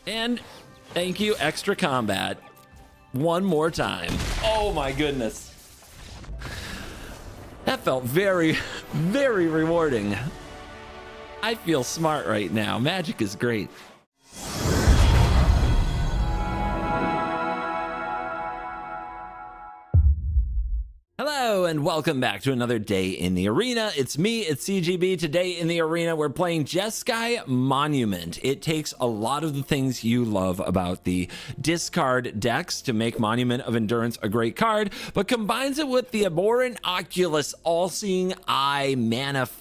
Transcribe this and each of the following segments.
And thank you, Extra Combat. One more time. Oh my goodness. That felt very, very rewarding. I feel smart right now. Magic is great. Hello and welcome back to another day in the arena. It's me, it's CGB. Today in the arena, we're playing Jeskai Monument. It takes a lot of the things you love about the discard decks to make Monument of Endurance a great card, but combines it with the Abhorrent Oculus all-seeing eye manifesting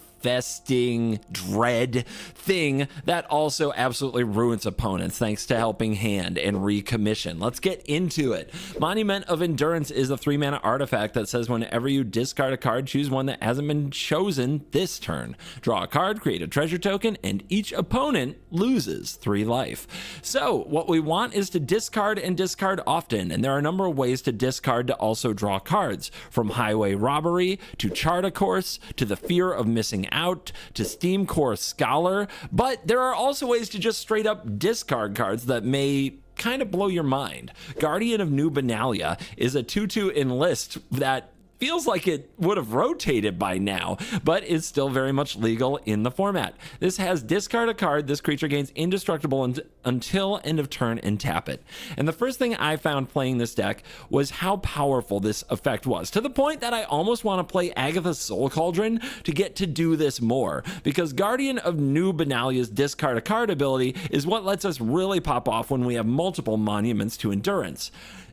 dread thing that also absolutely ruins opponents thanks to Helping Hand and Recommission. Let's get into it. Monument of Endurance is a 3-mana artifact that says whenever you discard a card, choose one that hasn't been chosen this turn. Draw a card, create a treasure token, and each opponent loses 3 life. So what we want is to discard and discard often, and there are a number of ways to discard to also draw cards, from Highway Robbery to Chart a Course to the Fear of Missing Out to Steam Core Scholar, but there are also ways to just straight up discard cards that may kind of blow your mind. Guardian of New Benalia is a 2/2 enlist that feels like it would have rotated by now, but is still very much legal in the format. This has discard a card. This creature gains indestructible until end of turn and tap it. And the first thing I found playing this deck was how powerful this effect was, to the point that I almost want to play Agatha's Soul Cauldron to get to do this more, because Guardian of New Benalia's discard a card ability is what lets us really pop off when we have multiple monuments to endurance.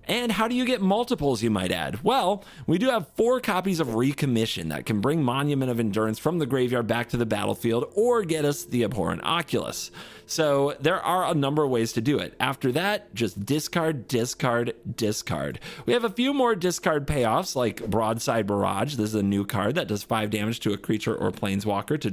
And how do you get multiples, you might add? Well, we do have 4 copies of Recommission that can bring Monument of Endurance from the graveyard back to the battlefield or get us the Abhorrent Oculus. So there are a number of ways to do it. After that, just discard, discard, discard. We have a few more discard payoffs like Broadside Barrage. This is a new card that does 5 damage to a creature or planeswalker to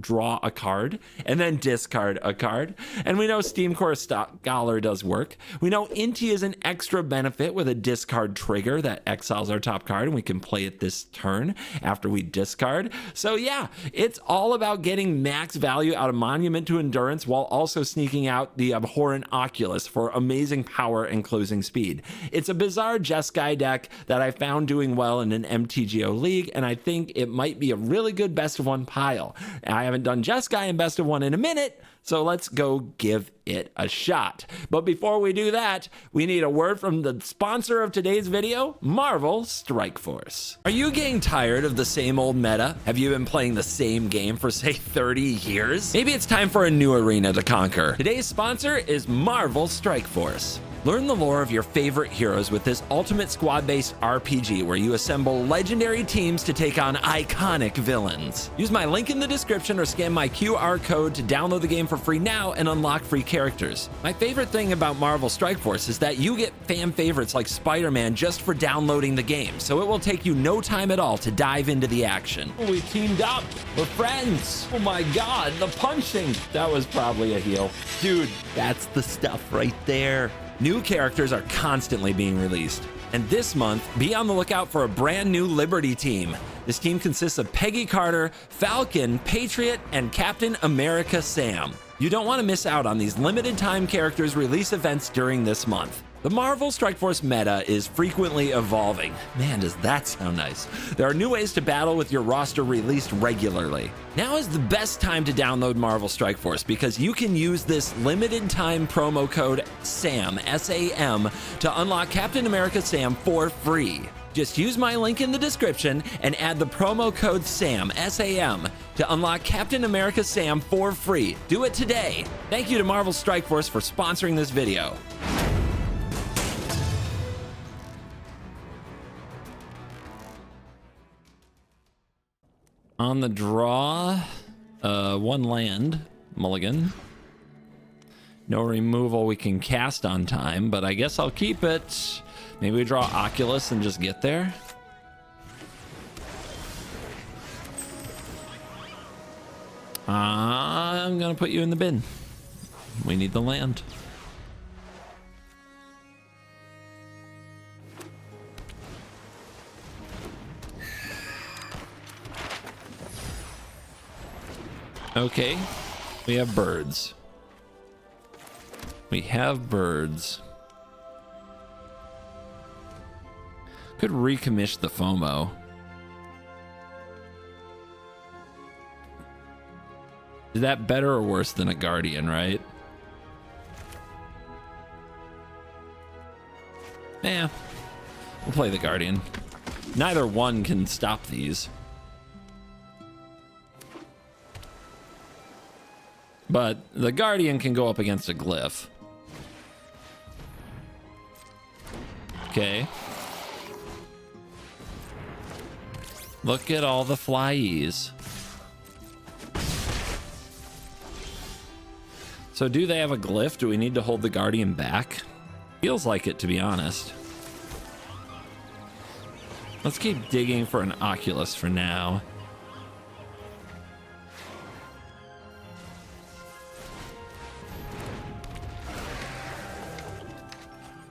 draw a card and then discard a card. And we know Steam Core Scholar does work. We know Inti is an extra benefit with a discard trigger that exiles our top card, and we can play it this turn after we discard. So yeah, it's all about getting max value out of Monument to Endurance while also sneaking out the Abhorrent Oculus for amazing power and closing speed. It's a bizarre Jeskai deck that I found doing well in an MTGO league, and I think it might be a really good best of 1 pile. I haven't done Jeskai in best of 1 in a minute, so let's go give it a shot. But before we do that, we need a word from the sponsor of today's video, Marvel Strike Force. Are you getting tired of the same old meta? Have you been playing the same game for, say, 30 years? Maybe it's time for a new arena to conquer. Today's sponsor is Marvel Strike Force. Learn the lore of your favorite heroes with this ultimate squad-based RPG where you assemble legendary teams to take on iconic villains. Use my link in the description or scan my QR code to download the game for free now and unlock free characters. My favorite thing about Marvel Strike Force is that you get fan favorites like Spider-Man just for downloading the game, so it will take you no time at all to dive into the action. We teamed up. We're friends. Oh my god, the punching. That was probably a heal. Dude, that's the stuff right there. New characters are constantly being released, and this month, be on the lookout for a brand new Liberty team. This team consists of Peggy Carter, Falcon, Patriot, and Captain America Sam. You don't want to miss out on these limited time characters release events during this month. The Marvel Strike Force meta is frequently evolving. Man, does that sound nice. There are new ways to battle with your roster released regularly. Now is the best time to download Marvel Strike Force because you can use this limited time promo code SAM, S-A-M, to unlock Captain America Sam for free. Just use my link in the description and add the promo code SAM, S-A-M, to unlock Captain America Sam for free. Do it today. Thank you to Marvel Strike Force for sponsoring this video. On the draw, 1 land, mulligan. No removal we can cast on time, but I guess I'll keep it. Maybe we draw Oculus and just get there. I'm gonna put you in the bin. We need the land. Okay, we have birds. We have birds. Could recommission the FOMO. Is that better or worse than a Guardian, right? Yeah, we'll play the Guardian. Neither one can stop these. But the Guardian can go up against a Glyph. Okay. Look at all the flyies. So do they have a Glyph? Do we need to hold the Guardian back? Feels like it, to be honest. Let's keep digging for an Oculus for now.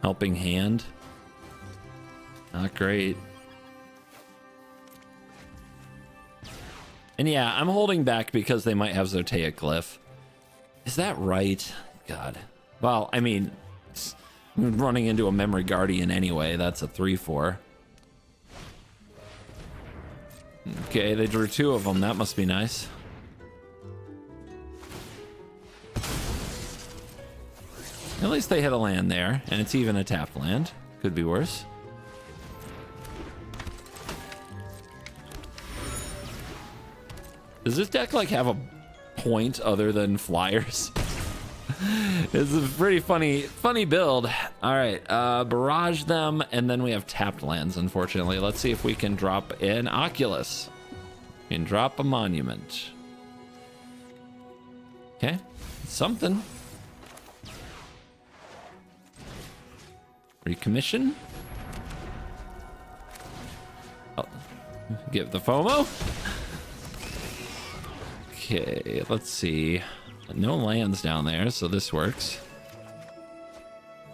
Helping Hand. Not great. And yeah, I'm holding back because they might have Zoteic Glyph. Is that right? God. Well, I mean, running into a Memory Guardian anyway, that's a 3/4. Okay, they drew 2 of them. That must be nice. At least they hit a land there, and it's even a tapped land. Could be worse. Does this deck like have a point other than flyers? It's a pretty funny build. All right, barrage them, and then we have tapped lands, unfortunately. Let's see if we can drop an Oculus. We can drop a Monument. Okay, something. Recommission. Oh, give the FOMO. Okay, let's see. No lands down there, so this works.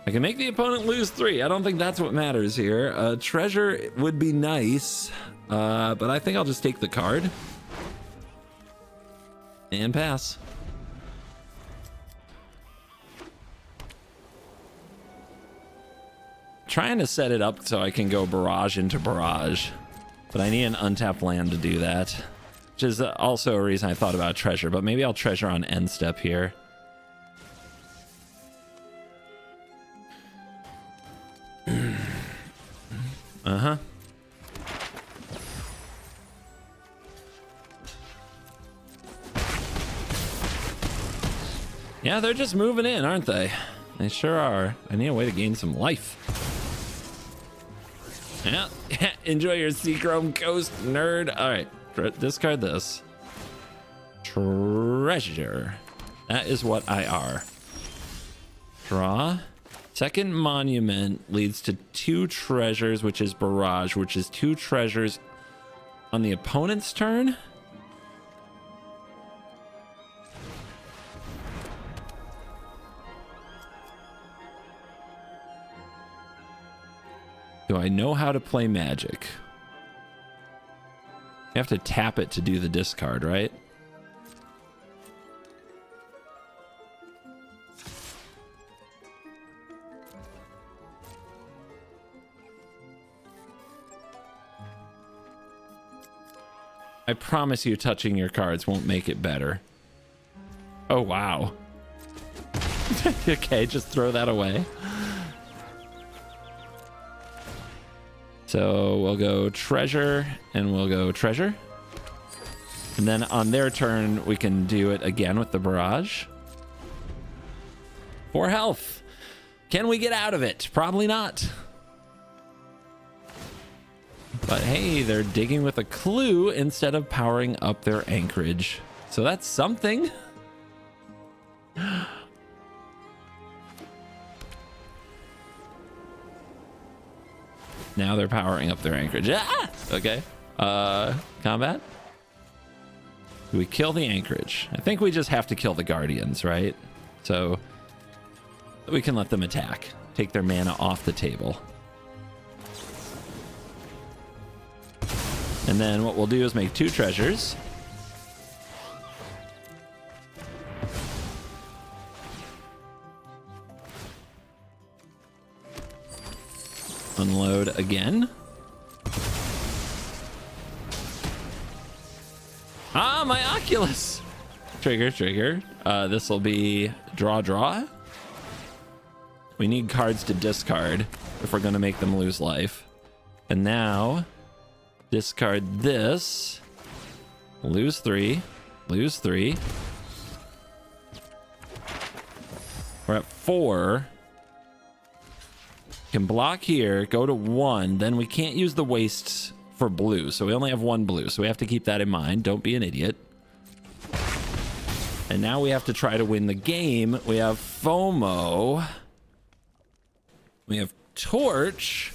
I can make the opponent lose 3. I don't think that's what matters here. Treasure would be nice, but I think I'll just take the card and pass. Trying to set it up so I can go barrage into barrage, but I need an untapped land to do that, which is also a reason I thought about treasure, but maybe I'll treasure on end step here. Uh-huh. Yeah, they're just moving in, aren't they? They sure are. I need a way to gain some life. Yeah, enjoy your Seachrome Coast, nerd. All right, discard this. Treasure. That is what I are. Draw. Second Monument leads to 2 treasures, which is barrage, which is 2 treasures on the opponent's turn. Do I know how to play Magic? You have to tap it to do the discard, right? I promise you touching your cards won't make it better. Oh, wow. Okay, just throw that away. So we'll go treasure and we'll go treasure. And then on their turn, we can do it again with the barrage. 4 health. Can we get out of it? Probably not. But hey, they're digging with a clue instead of powering up their anchorage. So that's something. Now they're powering up their anchorage. Ah! Okay. Combat. We kill the anchorage. I think we just have to kill the guardians, right? So we can let them attack. Take their mana off the table. And then what we'll do is make 2 treasures. Unload again. Ah, my Oculus. Trigger, trigger. This will be draw, draw. We need cards to discard if we're going to make them lose life. And now, discard this. Lose 3. Lose 3. We're at 4. Can block here, go to 1. Then we can't use the wastes for blue. So we only have 1 blue. So we have to keep that in mind. Don't be an idiot. And now we have to try to win the game. We have FOMO. We have Torch.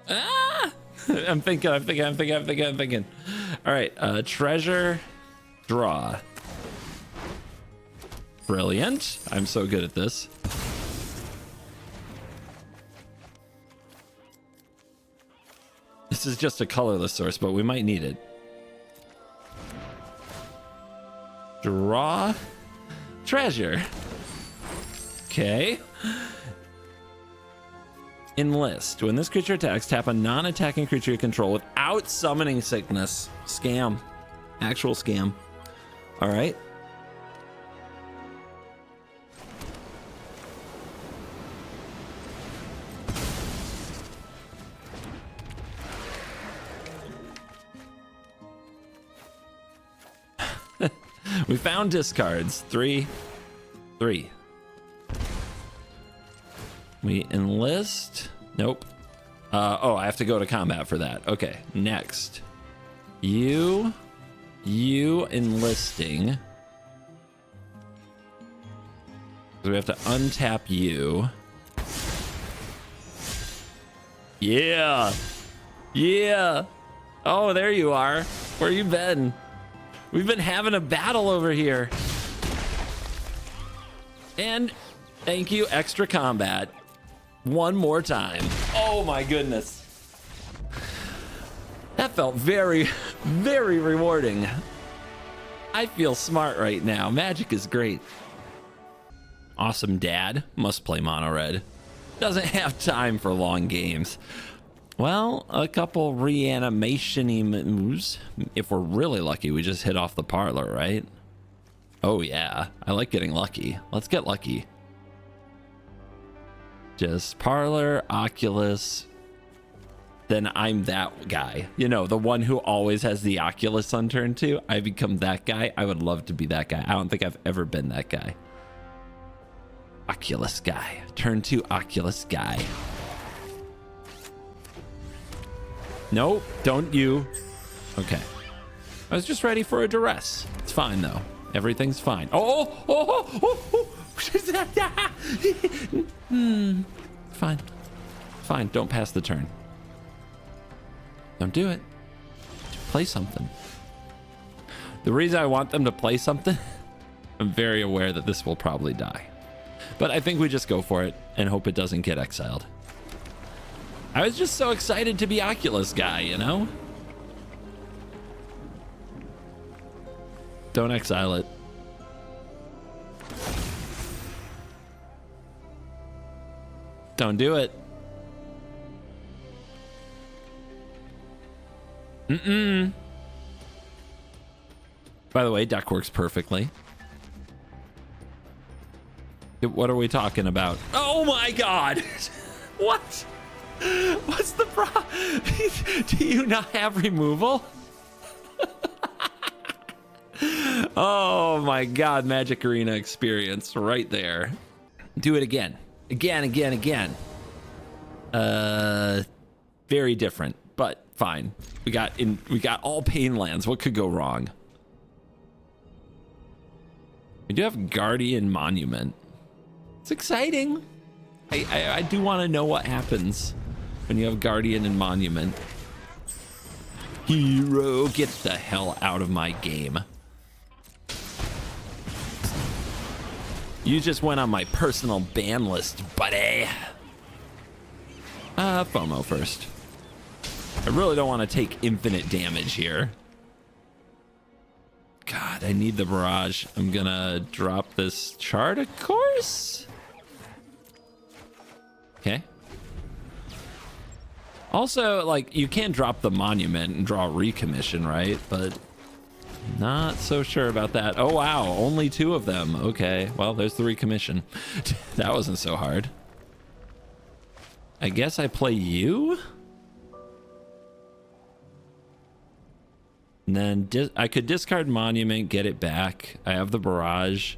Ah! I'm thinking. All right, treasure, draw. Brilliant. I'm so good at this. This is just a colorless source, but we might need it. Draw, treasure. Okay. Enlist. When this creature attacks, tap a non-attacking creature you control without summoning sickness. Scam. Actual scam. All right. We found discards. 3. We enlist. Nope. Oh, I have to go to combat for that. Okay, next. You enlisting. So we have to untap you. Yeah. Yeah. Oh, there you are. Where you been? We've been having a battle over here. And thank you, extra combat. One more time. Oh my goodness. That felt very, very rewarding. I feel smart right now. Magic is great. Awesome dad. Must play mono red. Doesn't have time for long games. Well, a couple reanimation-y moves. If we're really lucky, we just hit off the parlor, right? Oh yeah, I like getting lucky. Let's get lucky. Just parlor, Oculus. Then I'm that guy. You know, the one who always has the Oculus on turn 2. I become that guy. I would love to be that guy. I don't think I've ever been that guy. Oculus guy. Turn 2 Oculus guy. Nope, don't you. Okay. I was just ready for a duress. It's fine, though. Everything's fine. Fine. Fine, don't pass the turn. Don't do it. Play something. The reason I want them to play something, I'm very aware that this will probably die. But I think we just go for it and hope it doesn't get exiled. I was just so excited to be Oculus guy, you know? Don't exile it. Don't do it. By the way, deck works perfectly. What are we talking about? Oh my god! What? What's the problem? Do you not have removal? Oh my god, Magic Arena experience right there. Do it again. Again. Very different, but fine. We got all pain lands. What could go wrong? We do have Guardian Monument. It's exciting. I do want to know what happens when you have Guardian and Monument. Hero, get the hell out of my game. You just went on my personal ban list, buddy. FOMO first. I really don't want to take infinite damage here. God, I need the barrage. I'm gonna drop this chart, of course. Okay. Also, like, you can drop the monument and draw a recommission, right? But not so sure about that. Oh, wow. Only 2 of them. Okay. Well, there's the recommission. That wasn't so hard. I guess I play you? And then I could discard monument, get it back. I have the barrage.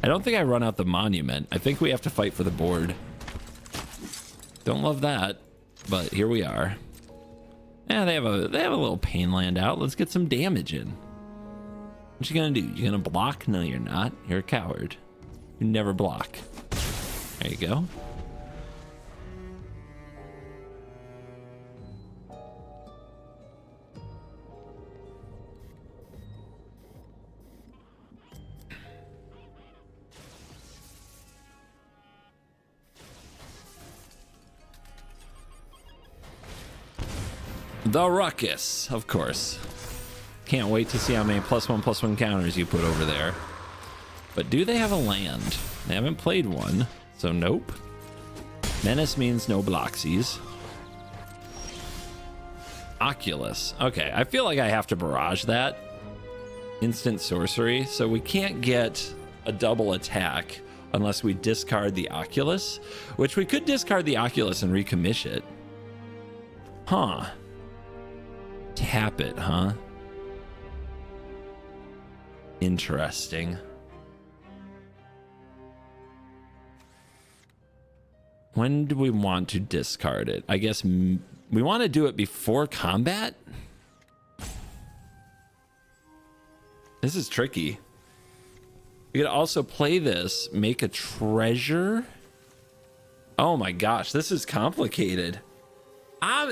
I don't think I run out the monument. I think we have to fight for the board. Don't love that, but here we are. Yeah, they have a little pain land out. Let's get some damage in. What you gonna do? You gonna block? No, you're not. You're a coward. You never block. There you go. The Ruckus, of course. Can't wait to see how many +1/+1 counters you put over there. But do they have a land? They haven't played one, so nope. Menace means no Bloxies. Oculus. Okay, I feel like I have to barrage that. Instant sorcery, so we can't get a double attack unless we discard the Oculus, which we could discard the Oculus and recommish it. Huh. Tap it, huh? Interesting. When do we want to discard it? I guess we want to do it before combat. This is tricky. You could also play this, make a treasure. Oh my gosh, this is complicated.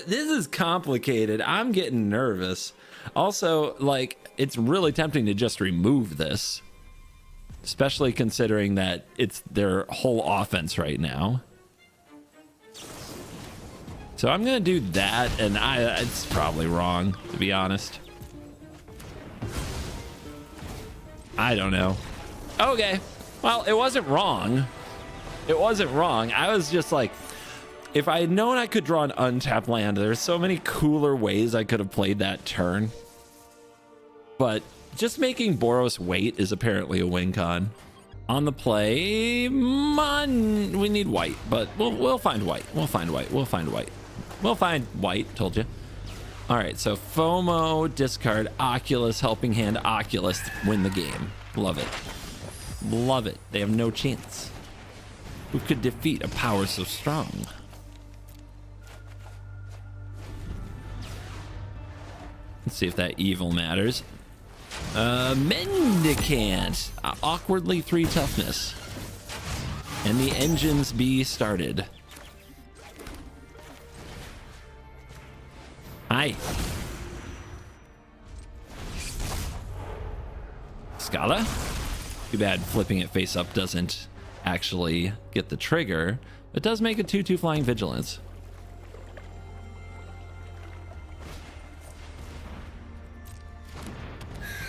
This is complicated. I'm getting nervous. Also, like, it's really tempting to just remove this, especially considering that it's their whole offense right now. So I'm gonna do that, and it's probably wrong, to be honest. I don't know. Okay, well, it wasn't wrong. It wasn't wrong. I was just like, if I had known I could draw an untapped land, there's so many cooler ways I could have played that turn. But just making Boros wait is apparently a win con. On the play, we need white, but we'll find white. We'll find white. We'll find white. We'll find white, told you. All right, so FOMO, discard, Oculus, helping hand, Oculus, win the game. Love it. Love it. They have no chance. Who could defeat a power so strong? Let's see if that evil matters. Mendicant. Awkwardly 3 toughness. And the engines be started. Hi. Scala? Too bad flipping it face up doesn't actually get the trigger. It does make a 2/2 flying vigilance.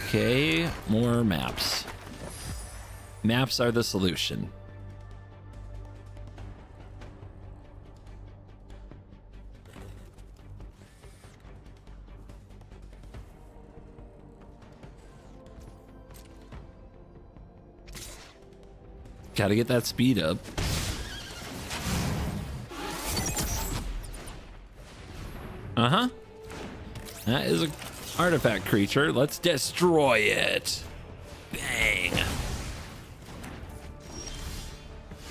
Okay, more maps. Maps are the solution. Gotta get that speed up. Uh-huh. That is a artifact creature. Let's destroy it. Bang.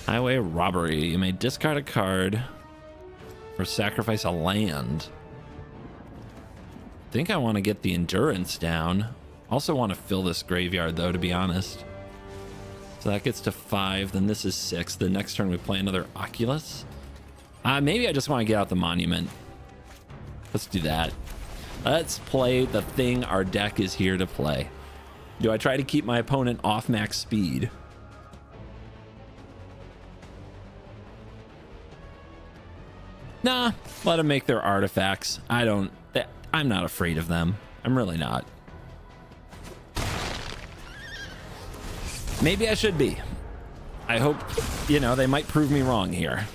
Highway robbery. You may discard a card or sacrifice a land. I think I want to get the endurance down. Also want to fill this graveyard though, to be honest. So that gets to 5, then this is 6. The next turn we play another Oculus. Maybe I just want to get out the monument. Let's do that. Let's play the thing our deck is here to play. Do I try to keep my opponent off max speed? Nah, let them make their artifacts. I'm not afraid of them. I'm really not. Maybe I should be. I hope, you know, they might prove me wrong here.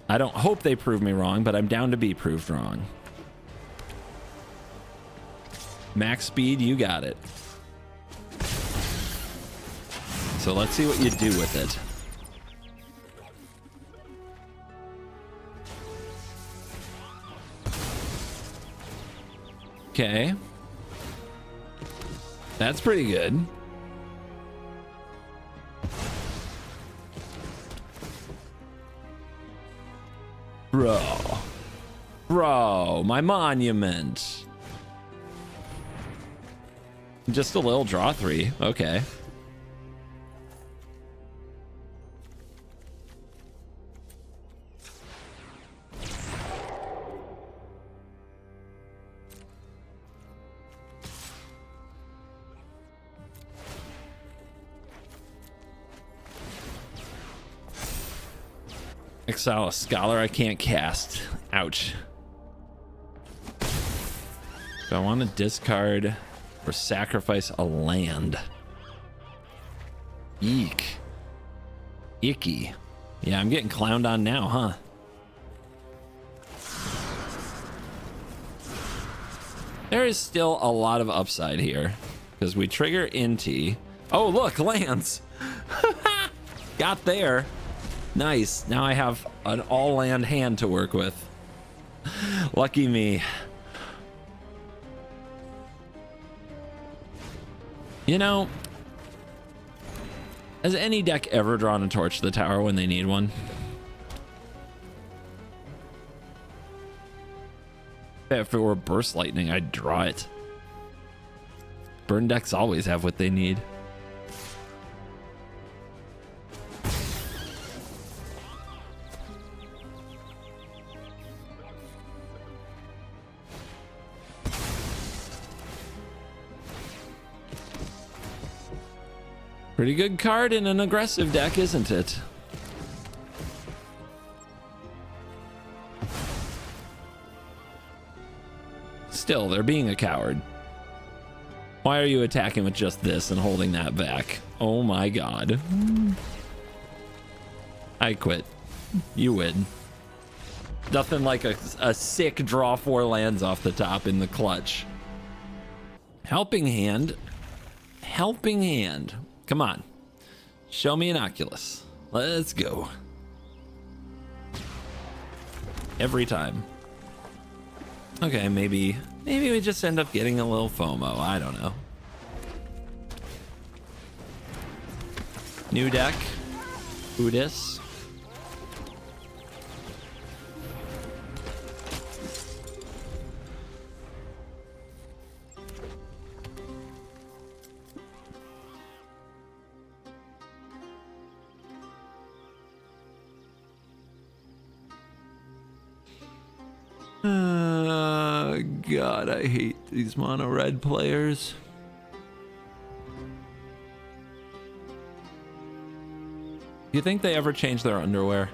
I don't hope they prove me wrong, but I'm down to be proved wrong. Max speed, you got it. So let's see what you do with it. Okay. That's pretty good. Bro, my monument. Just a little draw 3. Okay. Exile a scholar I can't cast. Ouch. Do I want to discard or sacrifice a land? Eek. Icky. Yeah, I'm getting clowned on now, huh? There is still a lot of upside here because we trigger Inti. Oh, look, lands. Got there. Nice. Now I have an all land hand to work with. Lucky me. You know, has any deck ever drawn a torch to the tower when they need one? If it were burst lightning, I'd draw it. Burn decks always have what they need. Pretty good card in an aggressive deck, isn't it? Still, they're being a coward. Why are you attacking with just this and holding that back? Oh my god. I quit. You win. Nothing like a sick draw 4 lands off the top in the clutch. Helping hand. Helping hand. Come on. Show me an Oculus. Let's go. Every time. Okay, maybe we just end up getting a little FOMO. I don't know. New deck. Udis. God, I hate these mono red players. Do you think they ever change their underwear?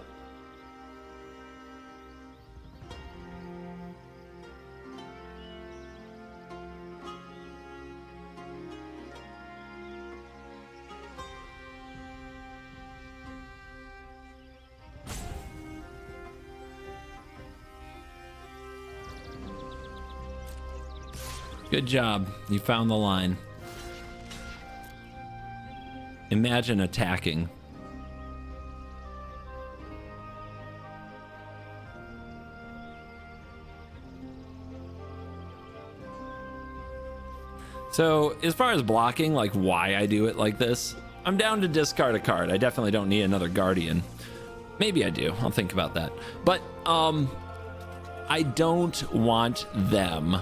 Good job. You found the line. Imagine attacking. So, as far as blocking, like why I do it like this, I'm down to discard a card. I definitely don't need another Guardian. Maybe I do. I'll think about that. But, I don't want them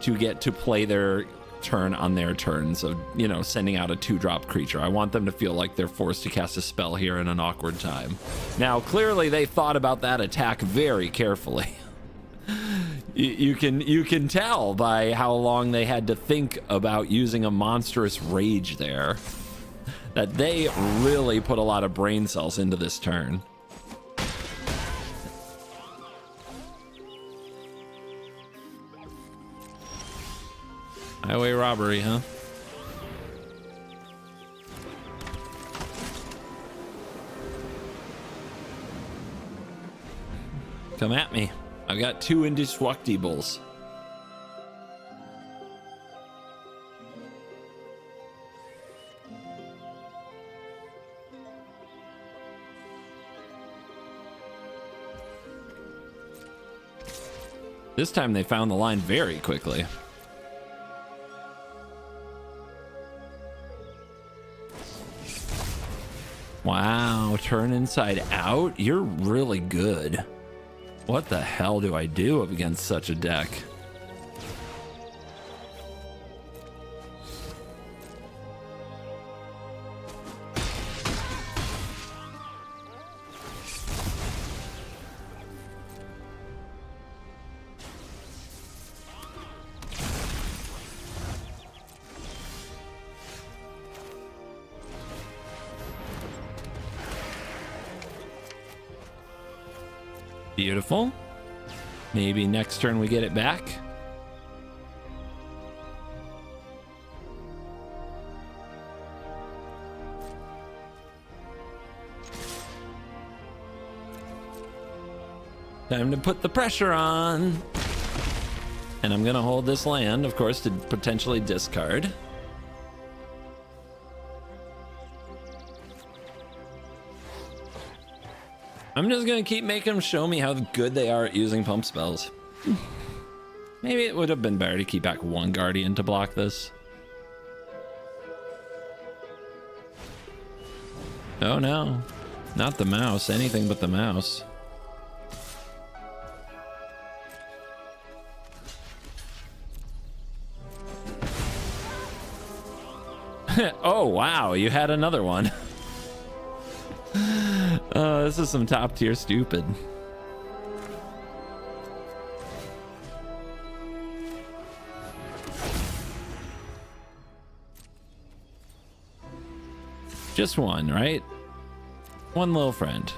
to get to play their turn on their turns of, you know, sending out a 2-drop creature. I want them to feel like they're forced to cast a spell here in an awkward time. Now, clearly they thought about that attack very carefully. You can tell by how long they had to think about using a monstrous rage there that they really put a lot of brain cells into this turn. Highway robbery, huh? Come at me. I've got 2 indestructibles. This time they found the line very quickly. Wow, turn inside out? You're really good. What the hell do I do against such a deck? Beautiful. Maybe next turn we get it back. Time to put the pressure on. And I'm gonna hold this land, of course, to potentially discard. I'm just gonna keep making them show me how good they are at using pump spells. Maybe it would have been better to keep back 1 Guardian to block this. Oh no, not the mouse, anything but the mouse. Oh wow, you had another one. Oh, this is some top tier stupid. Just one, right? One little friend.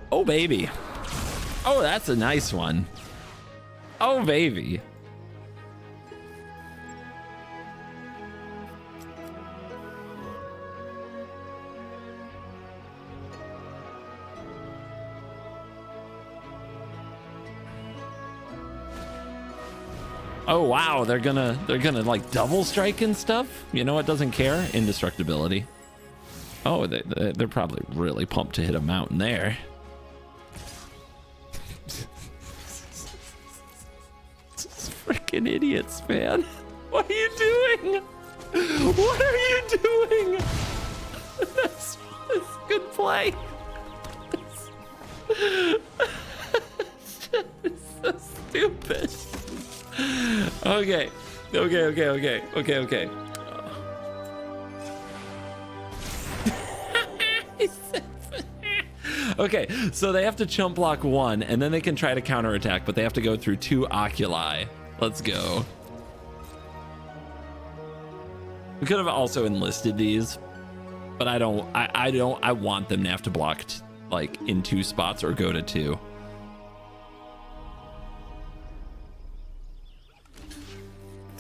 Oh, baby. Oh, that's a nice one. Oh, baby. Oh wow, they're gonna like double strike and stuff. You know what doesn't care? Indestructibility. Oh, they're probably really pumped to hit a mountain there. Freaking idiots, man. What are you doing? What are you doing? That's good play. It's so stupid. Okay. Okay, so they have to chump block 1, and then they can try to counterattack, but they have to go through 2 oculi. Let's go. We could have also enlisted these, but I want them to have to block like in 2 spots or go to 2.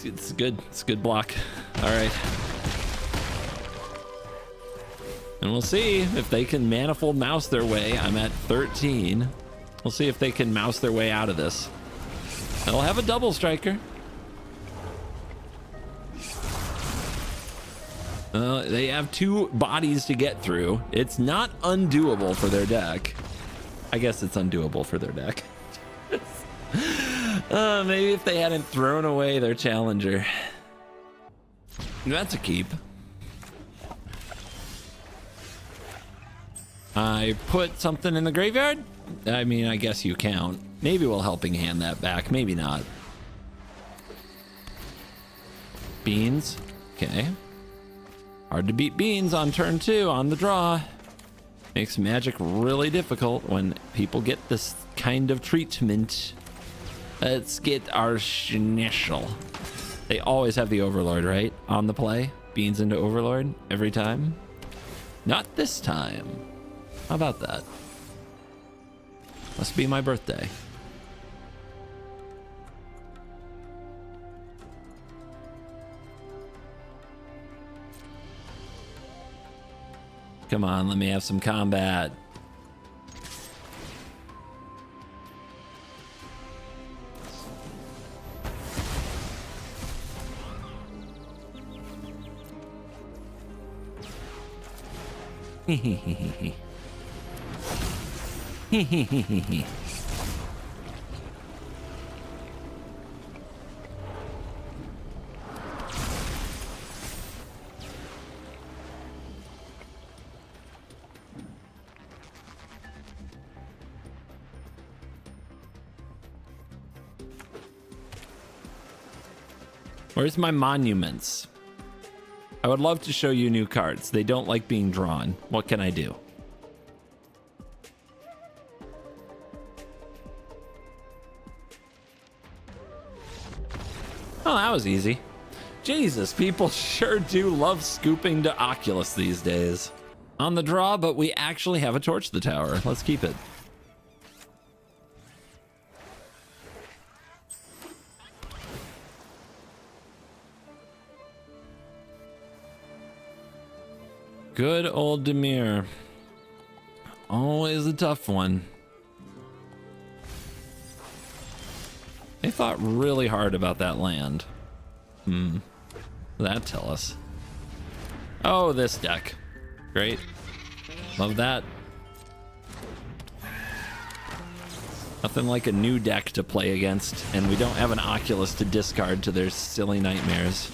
It's good. It's a good block. All right. And we'll see if they can manifold mouse their way. I'm at 13. We'll see if they can mouse their way out of this. They'll have a double striker. They have 2 bodies to get through. It's not undoable for their deck. I guess it's undoable for their deck. Maybe if they hadn't thrown away their challenger. That's a keep. I put something in the graveyard? I mean, I guess you count. Maybe we'll helping hand that back. Maybe not. Beans. Okay. Hard to beat beans on turn 2 on the draw. Makes Magic really difficult when people get this kind of treatment. Let's get our Schnitzel. They always have the Overlord, right? On the play. Beans into Overlord every time. Not this time. How about that? Must be my birthday. Come on, let me have some combat. Where's my monuments? I would love to show you new cards. They don't like being drawn. What can I do? Oh, that was easy. Jesus, people sure do love scooping to Oculus these days. On the draw, but we actually have a Torch the Tower. Let's keep it. Good old Demir. Always a tough one. They thought really hard about that land. That'd tell us. Oh, this deck. Great. Love that. Nothing like a new deck to play against, and we don't have an Oculus to discard to their silly nightmares.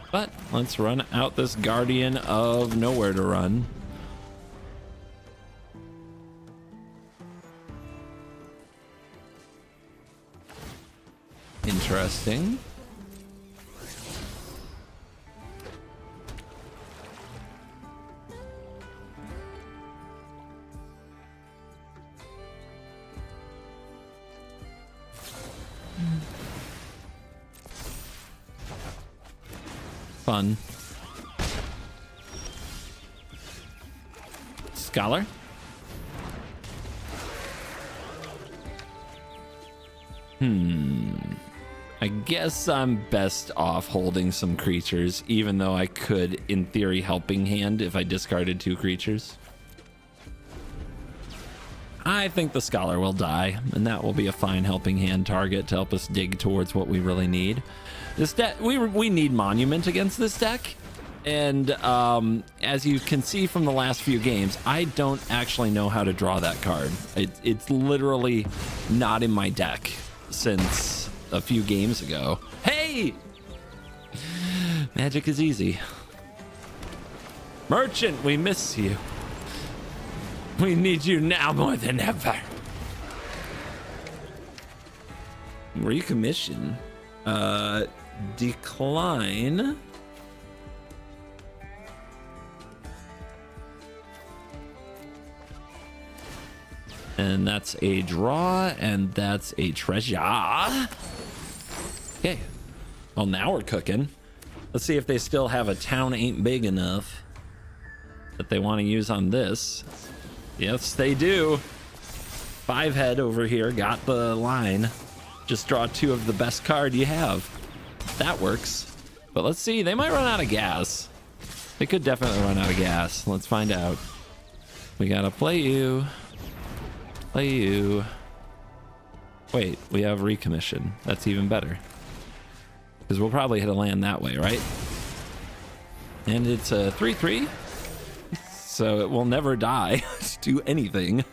But let's run out this Guardian of Nowhere to Run. Interesting. Fun. Scholar. I guess I'm best off holding some creatures, even though I could, in theory, helping hand if I discarded 2 creatures. I think the Scholar will die, and that will be a fine helping hand target to help us dig towards what we really need. This deck, we need Monument against this deck, and as you can see from the last few games, I don't actually know how to draw that card. It's literally not in my deck since a few games ago. Hey! Magic is easy. Merchant, we miss you. We need you now more than ever. Recommission. Decline. And that's a draw, and that's a treasure. Okay. Well, now we're cooking. Let's see if they still have a town ain't big enough that they want to use on this. Yes, they do. 5-head over here got the line. Just draw 2 of the best card you have. That works. But let's see, they might run out of gas. They could definitely run out of gas. Let's find out. We gotta play you. Play you. Wait, we have recommission. That's even better. Because we'll probably hit a land that way, right? And it's a 3/3. So it will never die to do anything.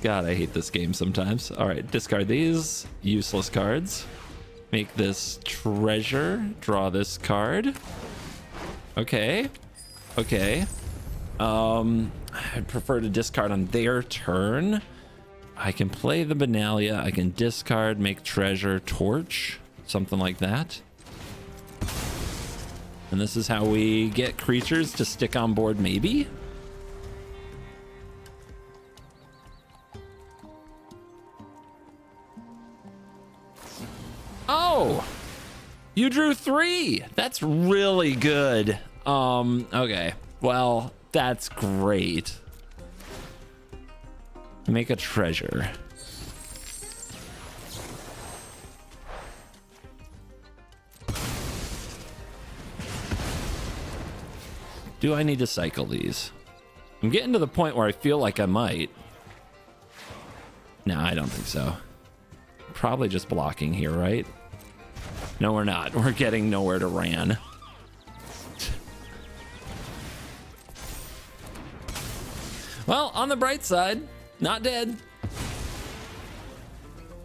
God, I hate this game sometimes. All right, discard these useless cards. Make this treasure. Draw this card. Okay. Okay. I'd prefer to discard on their turn. I can play the Benalia. I can discard, make treasure, torch, something like that. And this is how we get creatures to stick on board, maybe? Oh! You drew 3! That's really good. Okay. Well, that's great. Make a treasure. Do I need to cycle these? I'm getting to the point where I feel like I might. No, I don't think so. Probably just blocking here, right? No, we're not. We're getting nowhere to ran. Well, on the bright side, not dead.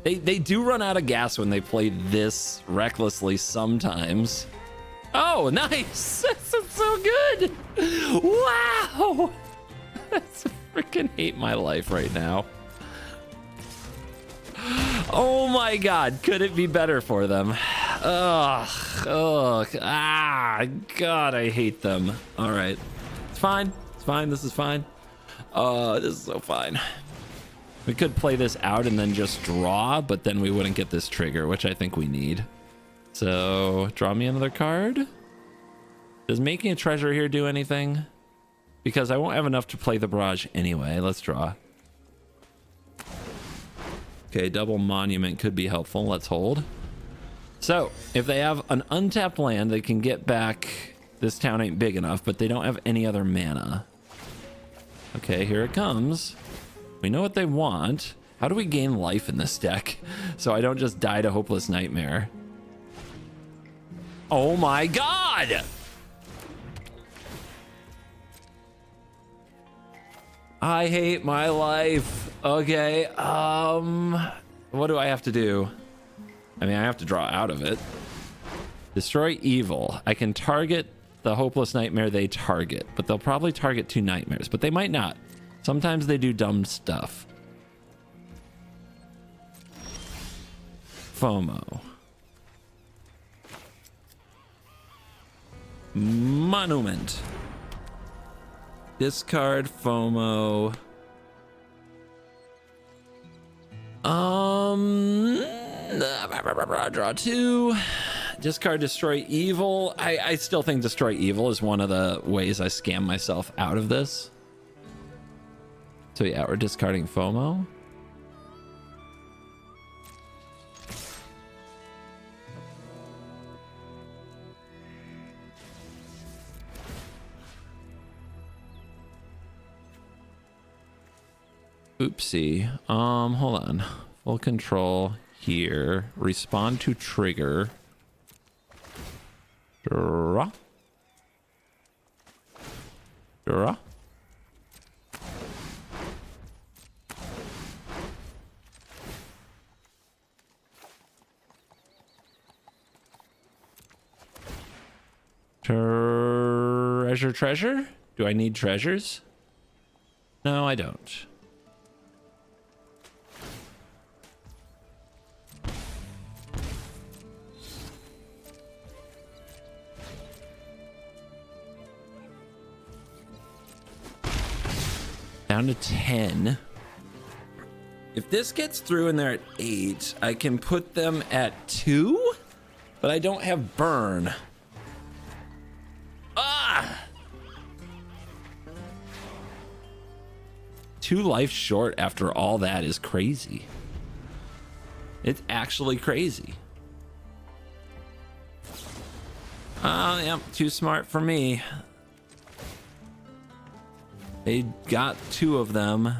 They do run out of gas when they play this recklessly sometimes. Oh, nice. That's so good. Wow. I freaking hate my life right now. Oh my God. Could it be better for them? Ugh. Ugh. Ah, God, I hate them. All right. It's fine. It's fine. This is fine. This is so fine. We could play this out and then just draw, but then we wouldn't get this trigger, which I think we need. So, draw me another card. Does making a treasure here do anything? Because I won't have enough to play the barrage anyway. Let's draw. Okay, double monument could be helpful. Let's hold. So, if they have an untapped land, they can get back. This town ain't big enough, but they don't have any other mana. Okay, here it comes. We know what they want. How do we gain life in this deck so I don't just die to Hopeless Nightmare? Oh my God! I hate my life. Okay, what do I have to do? I mean, I have to draw out of it. Destroy evil. I can target the Hopeless Nightmare they target, but they'll probably target 2 nightmares, but they might not. Sometimes they do dumb stuff. FOMO. Monument. Discard FOMO. Draw 2. Discard Destroy Evil. I still think Destroy Evil is one of the ways I scam myself out of this. So yeah, we're discarding FOMO. Oopsie. Hold on. Full control here. Respond to trigger. Draw. Draw. Treasure? Do I need treasures? No, I don't. Down to 10. If this gets through and they're at 8, I can put them at 2, but I don't have burn. Ah! 2 life short after all that is crazy. It's actually crazy. Yep, too smart for me. They got 2 of them.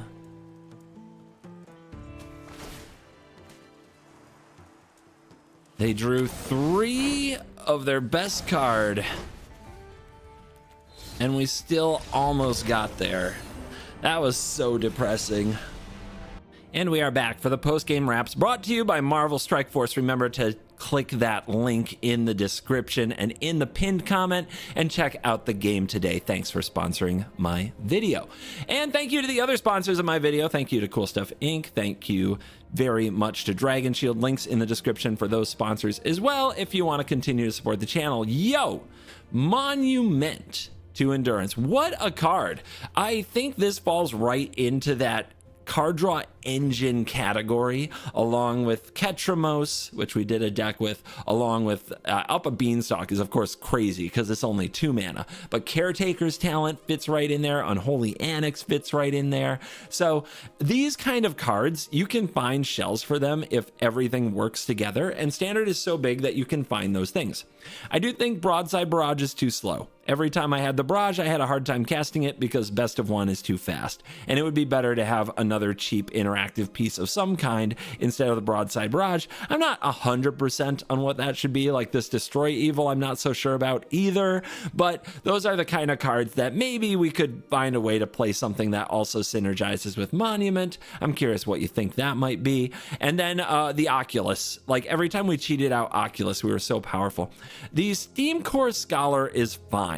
They drew 3 of their best card. And we still almost got there. That was so depressing. And we are back for the post-game wraps brought to you by Marvel Strike Force. Remember to click that link in the description and in the pinned comment and check out the game today. Thanks for sponsoring my video. And thank you to the other sponsors of my video. Thank you to Cool Stuff Inc. Thank you very much to Dragon Shield. Links in the description for those sponsors as well if you want to continue to support the channel. Yo, Monument to Endurance. What a card. I think this falls right into that card draw engine category, along with Ketramos, which we did a deck with, along with Up a Beanstalk is of course crazy because it's only 2 mana, but Caretaker's Talent fits right in there, Unholy Annex fits right in there. So these kind of cards, you can find shells for them if everything works together, and Standard is so big that you can find those things. I do think Broadside Barrage is too slow. Every time I had the barrage, I had a hard time casting it because Best of One is too fast, and it would be better to have another cheap interactive piece of some kind instead of the Broadside Barrage. I'm not 100% on what that should be, like this Destroy Evil I'm not so sure about either, but those are the kind of cards that maybe we could find a way to play something that also synergizes with Monument. I'm curious what you think that might be. And then the Oculus, like every time we cheated out Oculus, we were so powerful. The Steam Core Scholar is fine.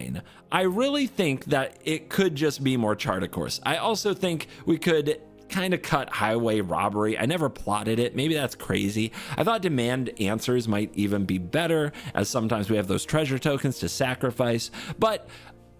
I really think that it could just be more Charter Course. I also think we could kind of cut Highway Robbery. I never plotted it. Maybe that's crazy. I thought Demand Answers might even be better, as sometimes we have those treasure tokens to sacrifice. But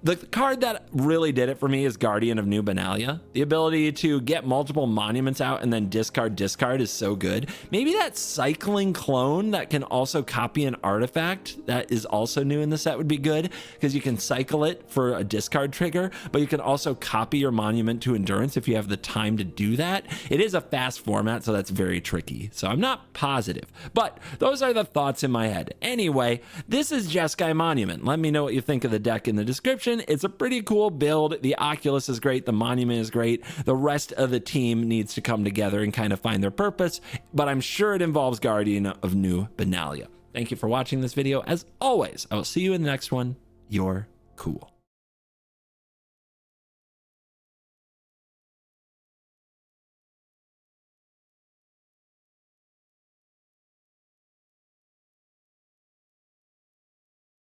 the card that really did it for me is Guardian of New Benalia. The ability to get multiple monuments out and then discard is so good. Maybe that cycling clone that can also copy an artifact that is also new in the set would be good, because you can cycle it for a discard trigger, but you can also copy your monument to Endurance if you have the time to do that. It is a fast format, so that's very tricky. So I'm not positive, but those are the thoughts in my head. Anyway, this is Jeskai Monument. Let me know what you think of the deck in the description. It's a pretty cool build. The Oculus is great. The Monument is great. The rest of the team needs to come together and kind of find their purpose, but I'm sure it involves Guardian of New Benalia. Thank you for watching this video. As always, I will see you in the next one. You're cool.